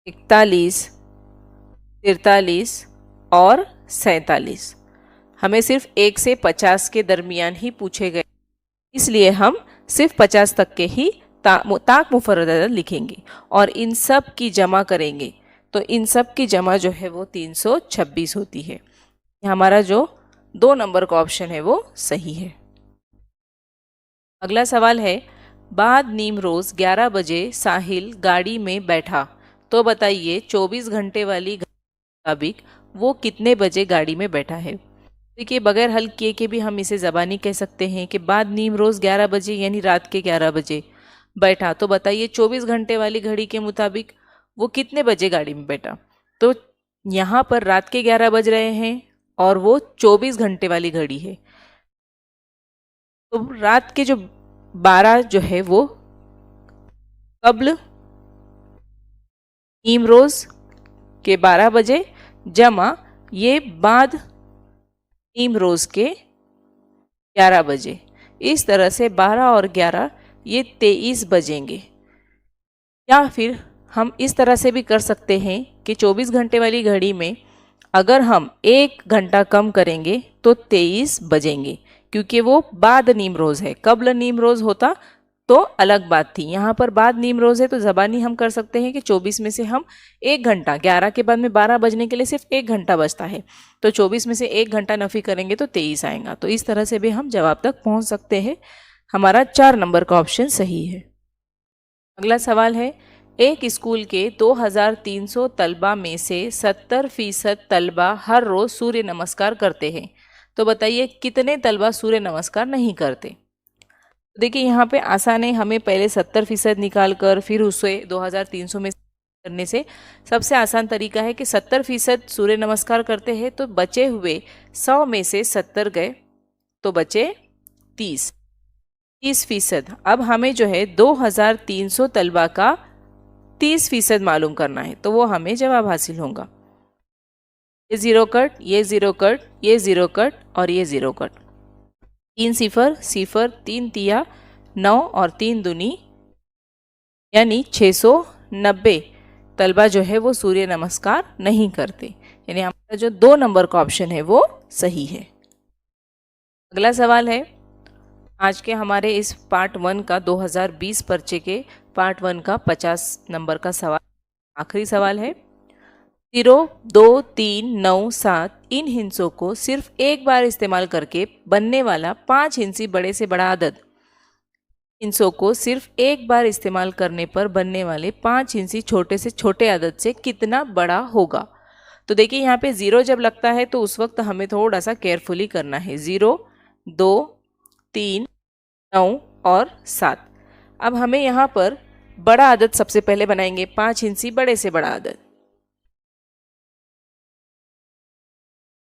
Speaker 1: 41, 43 और 47। हमें सिर्फ 1 से 50 के दरमियान ही पूछे गए, इसलिए हम सिर्फ 50 तक के ही ताक मुफर्रद अदद लिखेंगे और इन सब की जमा करेंगे। तो इन सब की जमा जो है वो 326 होती है। हमारा जो 2 नंबर का ऑप्शन है वो सही है। अगला सवाल है बाद नीम रोज 11 बजे साहिल गाड़ी में बैठा, तो बताइए 24 घंटे वाली घड़ी के मुताबिक वो कितने बजे गाड़ी में बैठा है। देखिए बगैर हल किए के भी हम इसे ज़बानी कह सकते हैं कि बाद नीम रोज़ 11 बजे यानी रात के 11 बजे बैठा, तो बताइए 24 घंटे वाली घड़ी के मुताबिक वो कितने बजे गाड़ी में बैठा। तो यहाँ पर रात के 11 बज रहे हैं और वो 24 घंटे वाली घड़ी है, तो रात के जो 12 जो है वो कब्ल नीम रोज़ के 12 बजे जमा ये बाद नीम रोज़ के 11 बजे, इस तरह से 12 और 11 ये 23 बजेंगे। या फिर हम इस तरह से भी कर सकते हैं कि 24 घंटे वाली घड़ी में अगर हम 1 घंटा कम करेंगे तो 23 बजेंगे, क्योंकि वो बाद नीम रोज़ है। कब्ल नीम रोज़ होता तो अलग बात थी, यहाँ पर बाद नीम रोज़ है तो ज़बानी हम कर सकते हैं कि 24 में से हम 1 घंटा, 11 के बाद में 12 बजने के लिए सिर्फ 1 घंटा बचता है, तो 24 में से 1 घंटा नफ़ी करेंगे तो 23 आएगा। तो इस तरह से भी हम जवाब तक पहुँच सकते हैं। हमारा 4 नंबर का ऑप्शन सही है। अगला सवाल है एक स्कूल के 2300 तलबा में से 70% तलबा हर रोज़ सूर्य नमस्कार करते हैं, तो बताइए कितने तलबा सूर्य नमस्कार नहीं करते। देखिए यहाँ पे आसान है, हमें पहले 70% निकाल कर फिर उसे 2300 में करने से सबसे आसान तरीका है कि 70% सूर्य नमस्कार करते हैं, तो बचे हुए 100 में से 70 गए तो बचे 30%। अब हमें जो है 2300 तलबा का 30% मालूम करना है, तो वो हमें जवाब हासिल होगा। ये 0 कट, ये 0 कट, ये 0 कट और ये 0 कट, 3 सिफर सिफर, 3 तिया 9 और 3 दूनी यानी 690 तलबा जो है वो सूर्य नमस्कार नहीं करते, यानी हमारा जो 2 नंबर का ऑप्शन है वो सही है। अगला सवाल है आज के हमारे इस पार्ट 1 का 2020 पर्चे के पार्ट 1 का 50 नंबर का सवाल, आखिरी सवाल है 0, 2, 3, 9, 7 इन हिंसों को सिर्फ एक बार इस्तेमाल करके बनने वाला 5 हिंसी बड़े से बड़ा अदद इंचों को सिर्फ एक बार इस्तेमाल करने पर बनने वाले 5 इंची छोटे से छोटे अदद से कितना बड़ा होगा। तो देखिए यहाँ पे 0 जब लगता है तो उस वक्त हमें थोड़ा सा केयरफुली करना है। 0, 2, 3, 9 और 7। अब हमें यहाँ पर बड़ा अदद सबसे पहले बनाएंगे, 5 इंची बड़े से बड़ा अदद।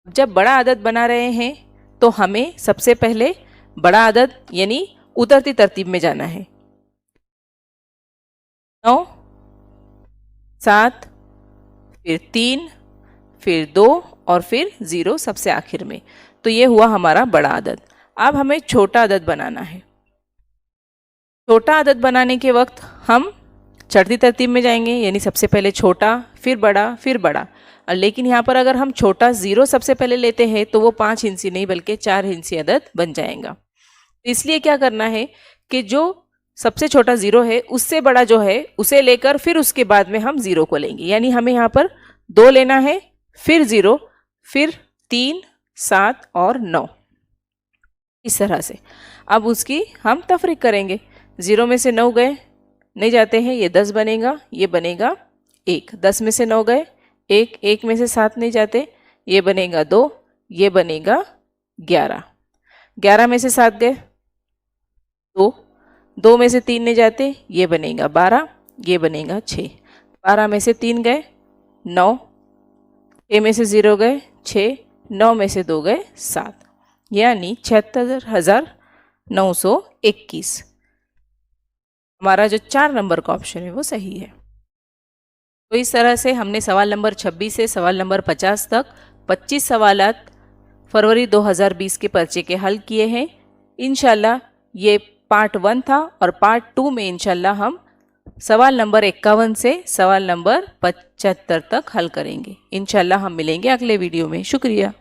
Speaker 1: जब बड़ा अदद बना रहे हैं तो हमें सबसे पहले बड़ा अदद यानी उतरती तरतीब में जाना है। 9, 7, फिर 3, फिर 2 और फिर 0 सबसे आखिर में। तो ये हुआ हमारा बड़ा अदद। अब हमें छोटा अदद बनाना है। छोटा अदद बनाने के वक्त हम चढ़ती तरतीब में जाएंगे, यानी सबसे पहले छोटा, फिर बड़ा, फिर बड़ा। लेकिन यहाँ पर अगर हम छोटा 0 सबसे पहले लेते हैं तो वो 5 इंची नहीं बल्कि 4 इंची अदद बन जाएगा। इसलिए क्या करना है कि जो सबसे छोटा 0 है उससे बड़ा जो है उसे लेकर फिर उसके बाद में हम 0 को लेंगे। यानी हमें यहाँ पर 2 लेना है, फिर 0, फिर 3, 7 और 9, इस तरह से। अब उसकी हम तफरीक करेंगे। 0 में से 9 गए, नहीं जाते हैं, ये 10 बनेगा, ये बनेगा 1। 10 में से 9 गए, 1, 1 में से 7 नहीं जाते, ये बनेगा 2, ये बनेगा 11। 11 में से 7 गए, 2, 2 में से 3 नहीं जाते, ये बनेगा 12, ये बनेगा 6। 12 में से 3 गए, 9, 6 में से 0 गए, 6, 9 में से 2 गए, 7, यानी 76,921। हमारा जो 4 नंबर का ऑप्शन है वो सही है। तो इस तरह से हमने सवाल नंबर 26 से सवाल नंबर 50 तक 25 सवालात फरवरी 2020 के पर्चे के हल किए हैं। इंशाल्लाह ये पार्ट 1 था और पार्ट 2 में इंशाल्लाह हम सवाल नंबर 51 से सवाल नंबर 75 तक हल करेंगे। इंशाल्लाह हम मिलेंगे अगले वीडियो में। शुक्रिया।